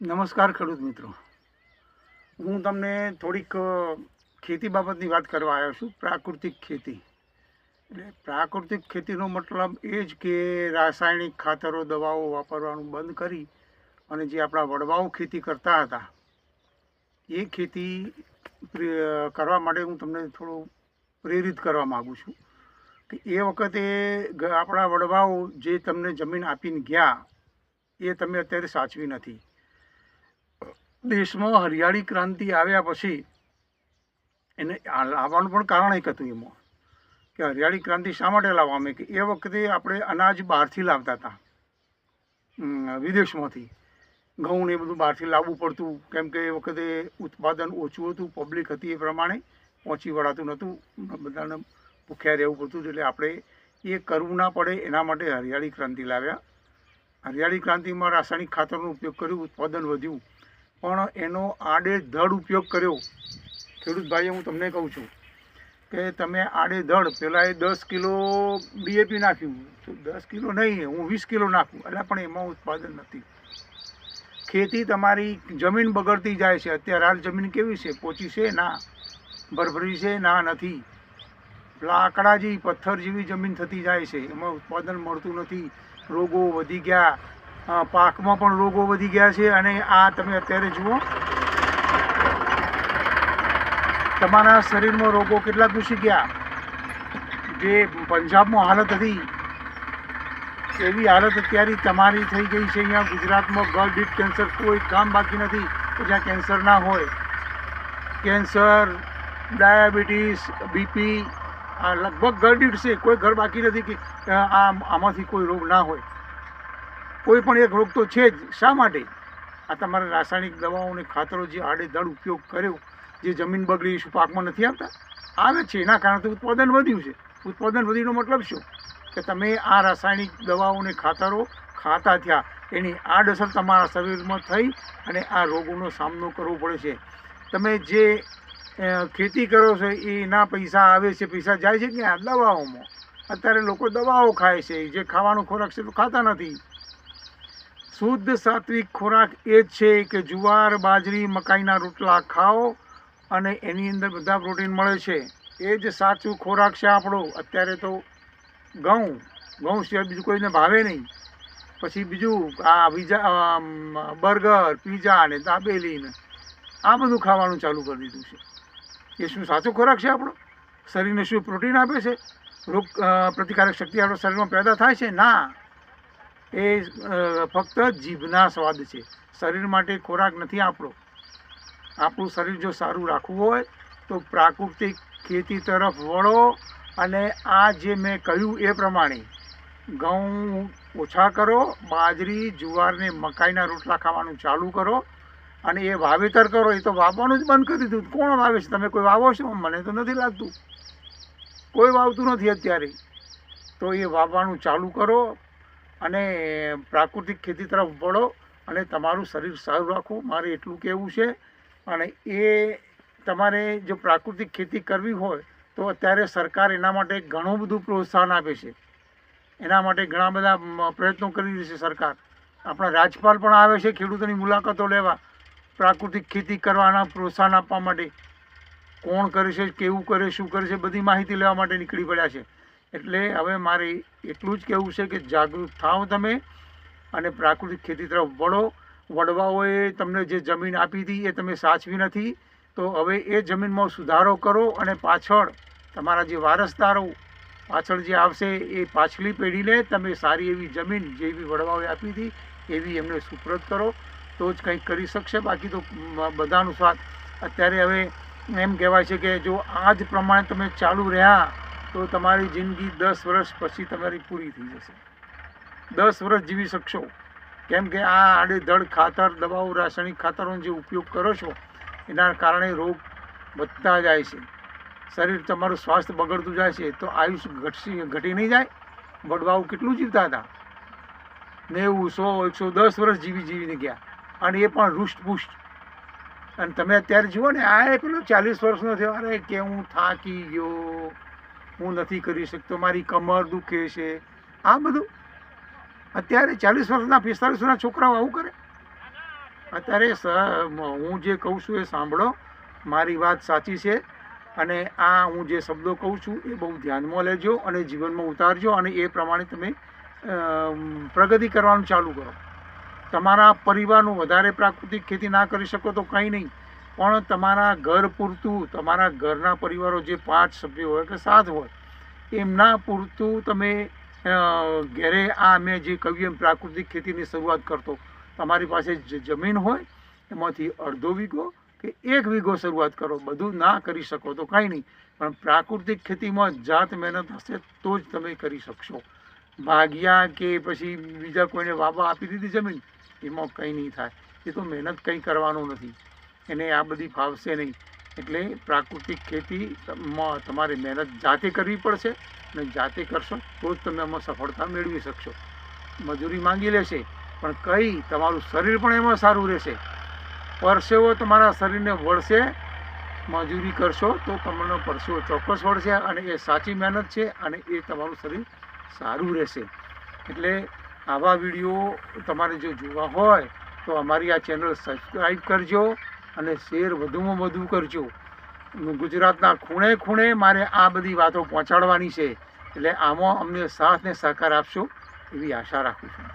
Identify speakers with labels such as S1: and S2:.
S1: નમસ્કાર ખેડૂત મિત્રો, હું તમને થોડીક ખેતી બાબતની વાત કરવા આવ્યો છું. પ્રાકૃતિક ખેતી એટલે પ્રાકૃતિક ખેતીનો મતલબ એ જ કે રાસાયણિક ખાતરો દવાઓ વાપરવાનું બંધ કરી અને જે આપણા વડવાઓ ખેતી કરતા હતા એ ખેતી કરવા માટે હું તમને થોડું પ્રેરિત કરવા માગું છું કે એ વખતે આપણા વડવાઓ જે તમને જમીન આપીને ગયા એ તમે અત્યારે સાચવી નથી. દેશમાં હરિયાળી ક્રાંતિ આવ્યા પછી એને લાવવાનું પણ કારણ એક હતું એમાં કે હરિયાળી ક્રાંતિ શા માટે લાવવામાં કે એ વખતે આપણે અનાજ બહારથી લાવતા હતા, વિદેશમાંથી ઘઉં ને એ બધું બહારથી લાવવું પડતું, કેમ કે એ વખતે ઉત્પાદન ઓછું હતું, પબ્લિક હતી એ પ્રમાણે પહોંચી વળાતું નહોતું, બધાને ભૂખ્યા રહેવું પડતું. એટલે આપણે એ કરવું ના પડે એના માટે હરિયાળી ક્રાંતિ લાવ્યા. હરિયાળી ક્રાંતિમાં રાસાયણિક ખાતરનો ઉપયોગ કર્યો, ઉત્પાદન વધ્યું, પણ એનો આડેધડ ઉપયોગ કર્યો. ખેડૂત ભાઈએ હું તમને કહું છું કે તમે આડેધડ પહેલાં એ 10 કિલો ડીએપી નાખ્યું તો 10 કિલો નહીં, હું 20 કિલો નાખું એટલે પણ એમાં ઉત્પાદન નથી. ખેતી તમારી જમીન બગડતી જાય છે. અત્યારે હાલ જમીન કેવી છે? પોચી છે? ના. ભરભરી છે? ના, નથી. લાકડા જેવી, પથ્થર જેવી જમીન થતી જાય છે, એમાં ઉત્પાદન મળતું નથી. રોગો વધી ગયા, પાકમાં પણ રોગો વધી ગયા છે. અને આ તમે અત્યારે જુઓ, તમારા શરીરમાં રોગો કેટલા ઘૂસી ગયા. જે પંજાબમાં હાલત હતી એવી હાલત અત્યારે તમારી થઈ ગઈ છે. અહીંયા ગુજરાતમાં ગળ દીઠ કેન્સર કોઈ કામ બાકી નથી કે જ્યાં કેન્સર ના હોય. કેન્સર, ડાયાબિટીસ, બીપી આ લગભગ ગળ દીઠ છે. કોઈ ઘર બાકી નથી કે આમાંથી કોઈ રોગ ના હોય. કોઈ પણ એક રોગ તો છે જ. શા માટે? આ તમારે રાસાયણિક દવાઓ અને ખાતરો જે આડેધડ ઉપયોગ કર્યો, જે જમીન બગડી, શું પાકમાં નથી આવતા? આવે છે. એના કારણે ઉત્પાદન વધ્યું છે. ઉત્પાદન વધીનો મતલબ શું? કે તમે આ રાસાયણિક દવાઓ અને ખાતરો ખાતા થયા, એની આડઅસર તમારા શરીરમાં થઈ અને આ રોગોનો સામનો કરવો પડે છે. તમે જે ખેતી કરો છો એના પૈસા આવે છે, પૈસા જાય છે કે દવાઓમાં. અત્યારે લોકો દવાઓ ખાય છે, જે ખાવાનો ખોરાક છે તો ખાતા નથી. શુદ્ધ સાત્વિક ખોરાક એ જ છે કે જુવાર, બાજરી, મકાઈના રોટલા ખાઓ અને એની અંદર બધા પ્રોટીન મળે છે. એ જ સાચું ખોરાક છે આપણો. અત્યારે તો ઘઉં સિવાય બીજું કોઈને ભાવે નહીં. પછી બીજું આ બર્ગર, પીઝા ને દાબેલી ને આ બધું ખાવાનું ચાલુ કરી દીધું છે. એ શું સાચો ખોરાક છે આપણો? શરીરને શું પ્રોટીન આપે છે? રોગ પ્રતિકારક શક્તિ આપણા શરીરમાં પેદા થાય છે? ના. એ ફક્ત જીભના સ્વાદ છે. શરીર માટે ખોરાક નથી આપણો. આપણું શરીર જો સારું રાખવું હોય તો પ્રાકૃતિક ખેતી તરફ વળો અને આ જે મેં કહ્યું એ પ્રમાણે ઘઉં ઓછા કરો, બાજરી, જુવાર ને મકાઈના રોટલા ખાવાનું ચાલુ કરો અને એ વાવેતર કરો. એ તો વાવવાનું જ બંધ કરી દીધું. કોણ વાવે છે? તમે કોઈ વાવો છો? મને તો નથી લાગતું. કોઈ વાવતું નથી અત્યારે. તો એ વાવવાનું ચાલુ કરો અને પ્રાકૃતિક ખેતી તરફ વળો અને તમારું શરીર સારું રાખો. મારે એટલું કહેવું છે. અને એ તમારે જો પ્રાકૃતિક ખેતી કરવી હોય તો અત્યારે સરકાર એના માટે ઘણું બધું પ્રોત્સાહન આપે છે. એના માટે ઘણા બધા પ્રયત્નો કરી રહી છે સરકાર. આપણા રાજ્યપાલ પણ આવે છે ખેડૂતોની મુલાકાતો લેવા, પ્રાકૃતિક ખેતી કરવાના પ્રોત્સાહન આપવા માટે. કોણ કરે છે, કેવું કરે, શું કરે છે, બધી માહિતી લેવા માટે નીકળી પડ્યા છે. એટલે હવે મારે એટલું જ કહેવું છે કે જાગૃત થાઓ તમે અને પ્રાકૃતિક ખેતી તરફ વળો. વડવાઓએ તમને જે જમીન આપી હતી એ તમે સાચવી નથી, તો હવે એ જમીનમાં સુધારો કરો અને પાછળ તમારા જે વારસદારો પાછળ જે આવશે એ પાછલી પેઢીને તમે સારી એવી જમીન જેવી વડવાઓએ આપી હતી એવી એમને સુપ્રત કરો તો જ કંઈક કરી શકશે. બાકી તો બધાનું સાથ. અત્યારે હવે એમ કહેવાય છે કે જો આ જ પ્રમાણે તમે ચાલુ રહ્યા તો તમારી જિંદગી 10 વર્ષ પછી તમારી પૂરી થઈ જશે. 10 વર્ષ જીવી શકશો. કેમ કે આ આડેધડ ખાતર, દવાઓ, રાસાયણિક ખાતરોનો જે ઉપયોગ કરો છો એના કારણે રોગ વધતા જાય છે. શરીર તમારું સ્વાસ્થ્ય બગડતું જાય છે. તો આયુષ્ય ઘટી નહીં જાય? વડવાઓ કેટલું જીવતા હતા? 90, 100, 110 વર્ષ જીવીને ગયા અને એ પણ રૂષ્ટપુષ્ટ. અને તમે અત્યારે જુઓ ને, આ પેલો 40 વર્ષનો થયો, અરે કે હું થાકી ગયો, હું નથી કરી શકતો, મારી કમર દુખે છે. આ બધું અત્યારે 40 વર્ષના 45 વર્ષના છોકરાઓ આવું કરે. અત્યારે હું જે કહું છું એ સાંભળો, મારી વાત સાચી છે અને આ હું જે શબ્દો કહું છું એ બહુ ધ્યાનમાં લેજો અને જીવનમાં ઉતારજો અને એ પ્રમાણે તમે પ્રગતિ કરવાનું ચાલુ કરો. તમારા પરિવારનું વધારે પ્રાકૃતિક ખેતી ના કરી શકો તો કંઈ નહીં, પણ તમારા ઘર પૂરતું, તમારા ઘરના પરિવારો જે 5 સભ્યો હોય કે 7 હોય એમના પૂરતું તમે ઘરે આ મેં જે કહ્યું એમ પ્રાકૃતિક ખેતીની શરૂઆત કરતો. તમારી પાસે જમીન હોય એમાંથી અડધો વીઘો કે 1 વીઘો શરૂઆત કરો. બધું ના કરી શકો તો કંઈ નહીં, પણ પ્રાકૃતિક ખેતીમાં જાત મહેનત હશે તો જ તમે કરી શકશો. ભાગ્યા કે પછી બીજા કોઈને વાવા આપી દીધી જમીન, એમાં કંઈ નહીં થાય. એ તો મહેનત કંઈ કરવાનું નથી, એને આ બધી ફાવશે નહીં. એટલે પ્રાકૃતિક ખેતીમાં તમારે મહેનત જાતે કરવી પડશે અને જાતે કરશો તો જ તમે એમાં સફળતા મેળવી શકશો. મજૂરી માંગી લેશે પણ કંઈ તમારું શરીર પણ એમાં સારું રહેશે. પરસેવો તમારા શરીરને વળશે. મજૂરી કરશો તો તમને પરસેવો ચોક્કસ વળશે અને એ સાચી મહેનત છે અને એ તમારું શરીર સારું રહેશે. એટલે આવા વિડીયો તમારે જો જોવા હોય તો અમારી આ ચેનલ સબસ્ક્રાઈબ કરજો અને શેર વધુમાં વધુ કરજો. ગુજરાતના ખૂણે ખૂણે મારે આ બધી વાતો પહોંચાડવાની છે, એટલે આમાં અમને સાથ ને સહકાર આપશો એવી આશા રાખું છું.